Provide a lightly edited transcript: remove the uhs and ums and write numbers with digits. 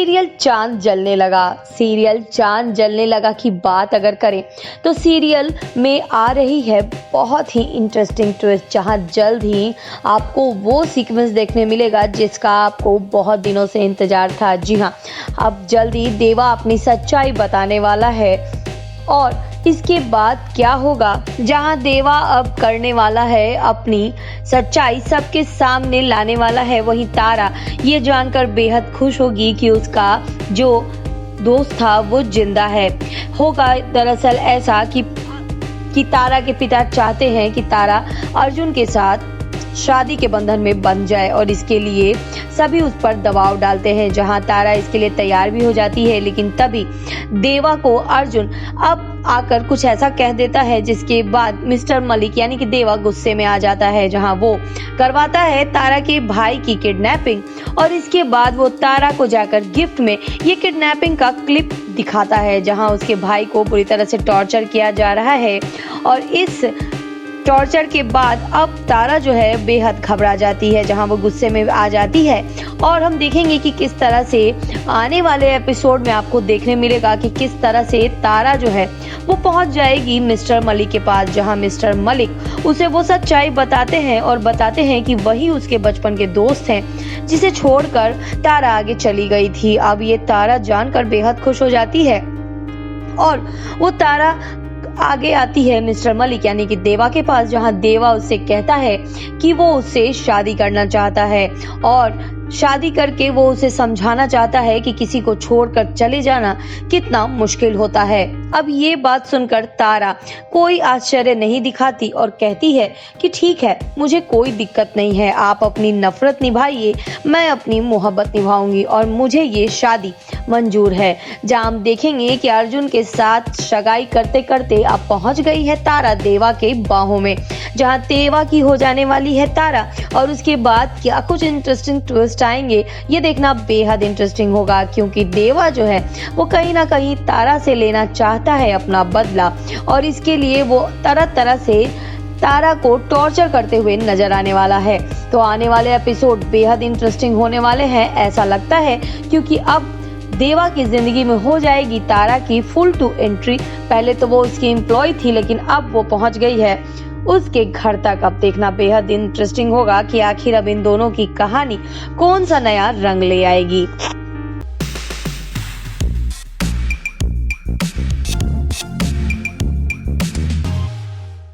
Serial चांद जलने लगा। सीरियल चांद जलने लगा की बात अगर करें तो सीरियल में आ रही है बहुत ही इंटरेस्टिंग ट्विस्ट, जहां जल्द ही आपको वो सीक्वेंस देखने मिलेगा जिसका आपको बहुत दिनों से इंतजार था। जी हाँ, अब जल्द ही देवा अपनी सच्चाई बताने वाला है और इसके बाद क्या होगा, जहां देवा अब करने वाला है अपनी सच्चाई सबके सामने लाने वाला है, वहीं तारा ये जानकर बेहद खुश होगी कि उसका जो दोस्त था वो जिंदा है। होगा दरअसल ऐसा कि तारा के पिता चाहते हैं कि तारा अर्जुन के साथ शादी के बंधन में बंध जाए और इसके लिए सभी उस पर दबाव डालते हैं, जहां तारा इसके लिए तैयार भी हो जाती है। लेकिन तभी देवा को अर्जुन अब आकर कुछ ऐसा कह देता है जिसके बाद मिस्टर मलिक यानी कि देवा गुस्से में आ जाता है, जहां वो करवाता है तारा के भाई की किडनैपिंग और इसके बाद वो तारा को जाकर गिफ्ट में ये किडनैपिंग का क्लिप दिखाता है, जहां उसके भाई को बुरी तरह से टॉर्चर किया जा रहा है। और इस टॉर्चर के बाद अब तारा जो है बेहद घबरा जाती है, जहां वो गुस्से में आ जाती है। और हम देखेंगे कि किस तरह से आने वाले एपिसोड में आपको देखने मिलेगा कि किस तरह से तारा जो है वो पहुंच जाएगी मिस्टर मलिक के पास, जहां मिस्टर मलिक उसे वो सच्चाई बताते हैं और बताते हैं कि वही उसके बचपन के दोस्त हैं जिसे छोड़कर तारा आगे चली गई थी। अब ये तारा जानकर बेहद खुश हो जाती है और वो तारा आगे आती है मिस्टर मलिक यानी कि देवा के पास, जहां देवा उससे कहता है कि वो उससे शादी करना चाहता है और शादी करके वो उसे समझाना चाहता है कि किसी को छोड़कर चले जाना कितना मुश्किल होता है। अब ये बात सुनकर तारा कोई आश्चर्य नहीं दिखाती और कहती है कि ठीक है, मुझे कोई दिक्कत नहीं है, आप अपनी नफरत निभाइए, मैं अपनी मोहब्बत निभाऊंगी और मुझे ये शादी मंजूर है। जहाँ हम देखेंगे कि अर्जुन के साथ सगाई करते करते अब पहुंच गई है तारा देवा के बाहों में, जहाँ देवा की हो जाने वाली है तारा। और उसके बाद क्या कुछ इंटरेस्टिंग ट्विस्ट आएंगे ये देखना बेहद इंटरेस्टिंग होगा, क्योंकि देवा जो है वो कहीं ना कहीं तारा से लेना चाहता है अपना बदला और इसके लिए वो तरह तरह से तारा को टॉर्चर करते हुए नजर आने वाला है। तो आने वाले एपिसोड बेहद इंटरेस्टिंग होने वाले हैं ऐसा लगता है, क्योंकि अब देवा की जिंदगी में हो जाएगी तारा की फुल टू एंट्री। पहले तो वो उसकी एम्प्लॉय थी, लेकिन अब वो पहुंच गई है उसके घर तक। अब देखना बेहद इंटरेस्टिंग होगा कि आखिर अब इन दोनों की कहानी कौन सा नया रंग ले आएगी।